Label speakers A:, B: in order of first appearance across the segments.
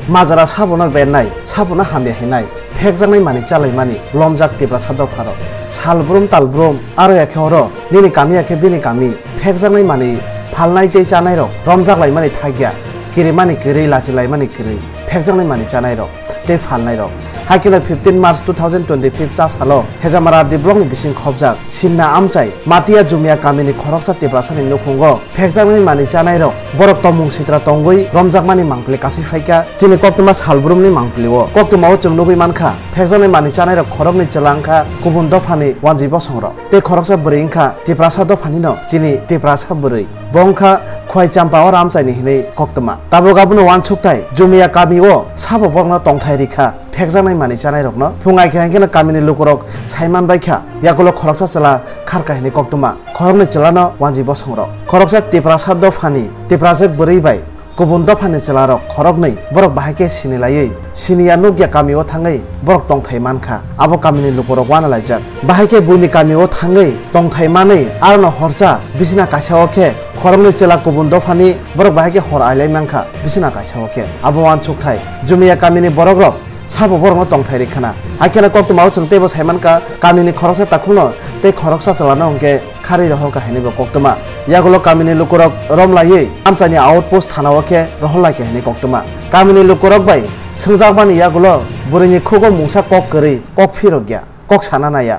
A: মাজara sabona benai sabona hamya hinai phekjanai mani chalai mani lomjak tibra sado pharo salbrum talbrum aro ekhoro nini kami akhe bini kami phekjanai mani phalnai tei chanai rok romjak lai mani thagya kiri mani kiri lachi lai mani kiri phekjanai mani chanai rok tei phalnai rok hakila 15 March 2025 cha salo hejamara diblong ni bising khobjak simna amchai matia jumia kamini khoroksa tibrasani nukhungo phekjanai mani chanai rok borok tomung sitra tongoi romjak mani mangpli kasi phaika chini koktuma salbrum ni mangpliwo koktuma o chung nugui mankha phekjanai mani chanai rok khorok ni chelangkha kubun dofani wanjibo songrok tei khoroksa bringkha tibrasa dofani no chini tibrasa buri bongkha khwai champa or amchai ni hinei koktuma tabo gabuno wansuktai jumia kami o sabo borna tongthai rikha phekjanai mani chanai rok no phungai khe na kamini lukorok saiman baikha yakulo khoroksa chela kharka hini koktuma khorokni chelano wanjibo songrok khoroksa tibrasa dofani tibrasa buri bai kubun dofani chelarok khoroknei borok bahake sinilai sinia nugya kami o thangai borok tongthai mankha abo kamini lukorok wana laijak bahake buini kami o thangai tongthai manei arno horsa bisina kaisa okhe khorokni chela kubun dofani borok bahake hor ailai mankha bisina kaisa okhe abo wansukthai jumia kamini borok rok sabo borok no tongthai rikhana hakela koktuma o chung tebo saimanka kamini khoroksa takhungno tei khoroksa chelano hongke khari rohol kahini bo koktuma yagulo kamini lukorok romlai amchani outpost thana okhe rohollai kahini koktuma kamini lukorok bai sungjakmani yagulo burini khugo mungsa kok kori kok phirogya kok sananaya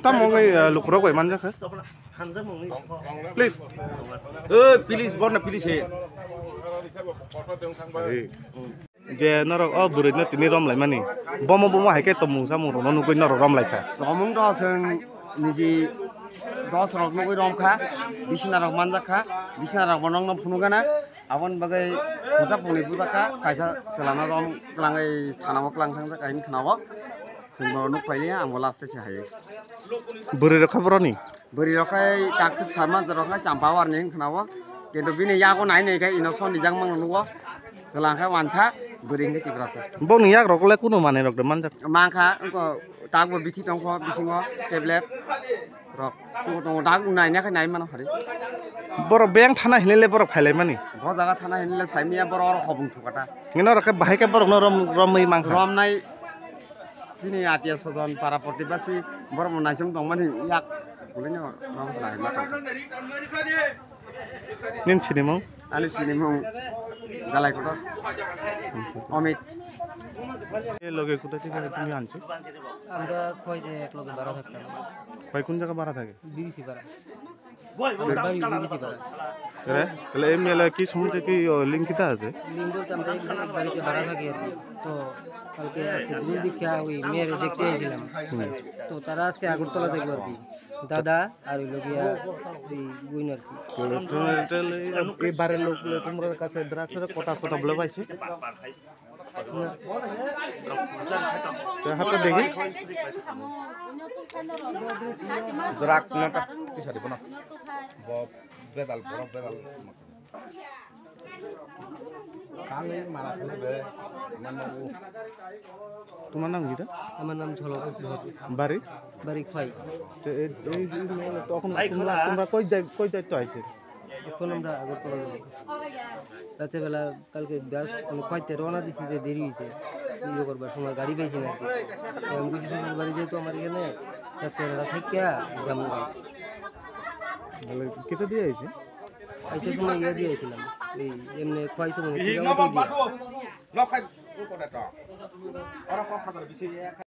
B: tamongai lukorok bai manjakha please
C: please borna please he
B: je norok o burit na tini rom lai mani bomo bomo haike tomung samung rono nugui norok rom lai kha
C: tomung do seng niji 10 rok nugui rom kha bisina rok manja kha bisina rok bonong no phunugana abon bagai puja puni puja kha kaisa selana rom klangai thanamo klang thangja kain khnawo sungbo nuk paile ambo last se haye
B: burit rok khabroni
C: buri rokai takse sarma jarokha champa warni khnawo kintu bini yago nai nei kai ino son dijang mang nugo selangkha wansa buring ke tibrasa
B: bong ni yak rokle kuno mane rok de manjak
C: mangkha ko takbo bithi tongkho bisingo tablet rok to dak nai na khai nai mano hari
B: borok beng thana hinele borok phailai mani
C: bo jaga thana hinele saimia borok khobung thukata
B: ngino rok bahai ke borok no romai mangkha
C: rom nai sini atia sojon para portibasi borok naisum tongmani yak kulino rom nai mata
B: nin sinimong
C: ani sinimong jalai kotor Amit
B: এ লগে কোথা থেকে তুমি আনছো
D: আমরা কয়তে এক লগে ভাড়া থাকতাম
B: কয় কোন জায়গা ভাড়া থাকে
D: বিবিসি ভাড়া বিবিসি ভাড়া
B: রে তাহলে এমনি এলা কি সমুদ্রে কি লিঙ্ক কিটা আছে
D: লিঙ্ক বলতে আমরা এক বাড়িতে ভাড়া থাকি আর কি তো কালকে আজকে দুই দিকে ওই মেয়ের দেখতে এসেছিলাম তো তারা আজকে আগরতলা যাবে আর কি দাদা আর ওই লগিয়া ওই বইন আর কি
B: এই বারের লোক তোমার কাছে দ্রাক্ষের কটা কটা বলে পাইছে হাতে দেখি
C: দ্রাক্ষ নটা কিছু দিব না বেদাল বড় বেদাল কালে মারা ফেলবে
B: তোমার নাম কি
D: আমার নাম ঝলক
B: বাড়ি
D: বাড়ি খাই
B: তখন তোমরা কই দায়িত্ব আইছে
D: এখন আমরা আগরতলা যাব রাতেবেলা কালকে বাস আমি কয়তে রওনা দিছি যে দেরি হয়েছে ইয়ে করবার সময় গাড়ি পাইছি না আর কি আমি কিছু শ্বশুর বাড়ি যেহেতু আমার এখানে রাত্রেবেলা থাকিয়া যাবো
B: কেটে দিয়ে আইছে
D: আইতে সময় ইয়ে দিয়েছিলাম এই এমনি খোয়াইছে মনে